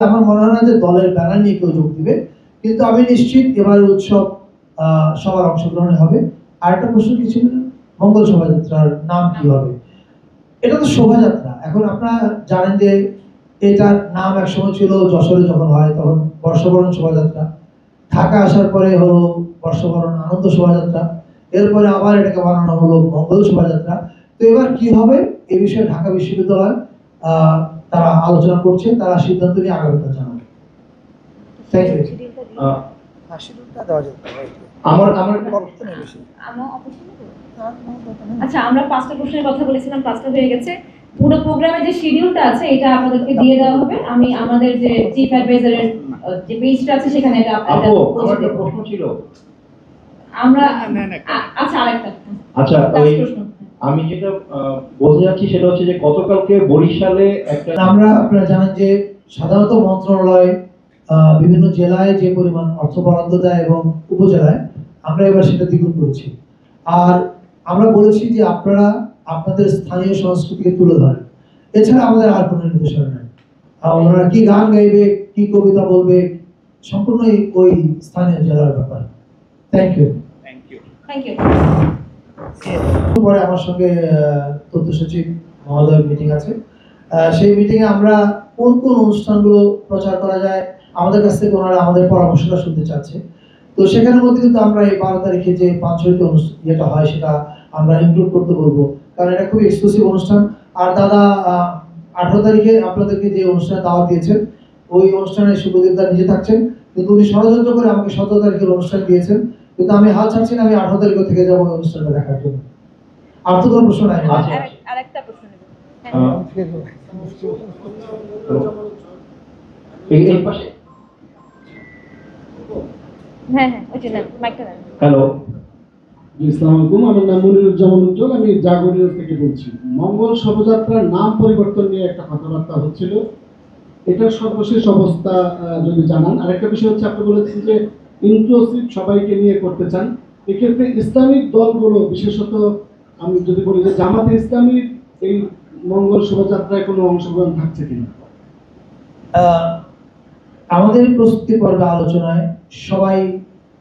আমার মনে হয় না যে দলের ব্যানার নিয়ে কেউ যোগ দিবে, কিন্তু আমি নিশ্চিত এবারের উৎসব সবার অংশগ্রহণে হবে। আরেকটা প্রশ্ন কি ছিল? মঙ্গল শোভাযাত্রার নাম কি হবে? এটা তো শোভাযাত্রা। এখন আপনারা জানেন যে এটার নাম একসময় ছিল যশোরে যখন হয় তখন বর্ষবরণ শোভাযাত্রা, ঢাকা আসার পরে হলো বর্ষবরণ আনন্দ শোভাযাত্রা, এরপরে আবার এটাকে বানানো হলো মঙ্গল শোভাযাত্রা। তো এবার কি হবে এই বিষয়ে ঢাকা বিশ্ববিদ্যালয় তারা আলোচনা করছে, তারা সিদ্ধান্ত নিয়ে আগামীকাল জানাবে। Thank you. আচ্ছা, আমরা 5টা প্রশ্নের কথা বলেছিলাম, 5টা হয়ে গেছে। পুরো প্রোগ্রামে যে শিডিউলটা আছে এটা আপনাদেরকে দিয়ে দেওয়া হবে। আমি আমাদের যে চিফ অ্যাডভাইজারের যে পেজটা আছে সেখানে এটা আপু আমার একটা প্রশ্ন ছিল। আমরা আচ্ছা আরেকটা আচ্ছা আমি যেটা বলতে যাচ্ছি সেটা হচ্ছে যে গতকালকে বরিশালে একটা আপনারা জানেন যে সাধারণত মন্ত্রণালয় বিভিন্ন জেলায় যে পরিমাণ অর্থ বরাদ্দ দেয় এবং উপজেলায় আমরা এবার সেটা দ্বিগুণ করেছি। আর আমরা বলেছি যে আপনারা আপনাদের স্থানীয় সংস্কৃতিকে তুলে ধরেন, এছাড়া আমাদের আর কোনো নির্দেশনা নেই। ওনারা কি গান গাইবে, কি কবিতা বলবে, সম্পূর্ণই ওই স্থানীয় জেলার ব্যাপার। Thank you. পরে আমার সঙ্গে তথ্য সচিব মহোদয়ের মিটিং আছে, সেই মিটিংয়ে আমরা কোন কোন অনুষ্ঠানগুলো প্রচার করা যায় আমাদের কাছ থেকে ওনারা আমাদের পরামর্শটা শুনতে চাচ্ছে। তো সেখানের মধ্যে কিন্তু আমরা এই 12 তারিখে যে পাঁচশোটি অনুষ্ঠান যেটা হয় সেটা আমরা ইনক্লুড করতে বলবো, কারণ এটা খুব এক্সক্লুসিভ অনুষ্ঠান। আর দাদা 18 তারিখে আপনাদেরকে যে অনুষ্ঠানে দাওয়াত দিয়েছেন ওই অনুষ্ঠানে সুপ্রদীপ দা নিজে থাকছেন, কিন্তু উনি ষড়যন্ত্র করে আমাকে 17 তারিখের অনুষ্ঠান দিয়েছেন, কিন্তু আমি হাল ছাড়ছি না, আমি 18 তারিখে থেকে যাবো অনুষ্ঠানটা দেখার জন্য। আর তো কোনো প্রশ্ন নাই। আরেকটা প্রশ্ন নেব। এই পাশে হ্যালো, আসসালামু আলাইকুম। আমার নাম মনিরুজ্জামান উজ্জ্বল, আমি জাগরিয়া থেকে বলছি। মঙ্গল শোভাযাত্রার নাম পরিবর্তন নিয়ে একটা কথাবার্তা হচ্ছিল, এটার সর্বশেষ অবস্থা যদি জানান। আরেকটা বিষয় হচ্ছে আপনি বলেছেন যে ইনক্লুসিভ সবাইকে নিয়ে করতে চান, এক্ষেত্রে ইসলামিক দলগুলো বিশেষত আমি যদি বলি যে জামাতে ইসলামী এই মঙ্গল শোভাযাত্রায় কোনো অংশগ্রহণ থাকছে কিনা? আমাদের প্রস্তুতি পর্বে আলোচনায় সবাই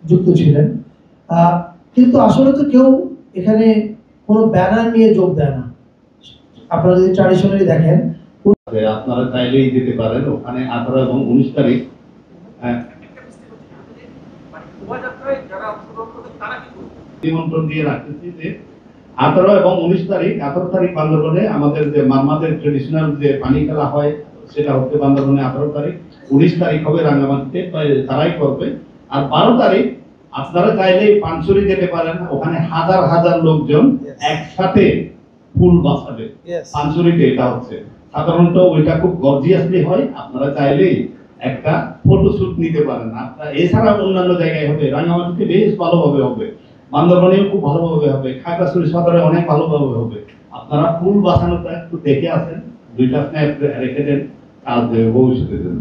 যুক্ত ছিলেন, কিন্তু আসলে তো কেউ এখানে কোনো ব্যানার নিয়ে যোগ দেয় না। আপনারা যদি ট্র্যাডিশনালি দেখেন আপনারা চাইলেই যেতে পারেন ওখানে 18 এবং 19 তারিখ। নিমন্ত্রণ দিয়ে রাখতেছি যে 18 এবং 19 তারিখ, 18 তারিখ বান্দরবনে আমাদের যে মামাদের ট্রেডিশনাল যে পানি খেলা হয় সেটা হচ্ছে বান্দরবনে 18 তারিখ, 19 তারিখ হবে রাঙ্গামাটিতে, তারাই করবে। আর 12 তারিখ আপনারা চাইলেই পানছড়ি যেতে পারেন, ওখানে হাজার হাজার লোকজন একসাথে ফুল বাঁচাবে পানছড়িতে। এটা হচ্ছে সাধারণত ওইটা খুব গর্জিয়াসলি হয়, আপনারা চাইলেই একটা ফটোশুট নিতে পারেন। আপনারা এছাড়া অন্যান্য জায়গায় হবে, রাঙ্গামাটিতে বেশ ভালোভাবে হবে, বান্দরবানেও খুব ভালোভাবে হবে, খাগড়াছড়ি সদরে অনেক ভালোভাবে হবে। আপনারা ফুল বাঁচানোটা একটু দেখে আসেন, 2টা স্ন্যাপ রেখে দেন কাজ ভবিষ্যতের জন্য।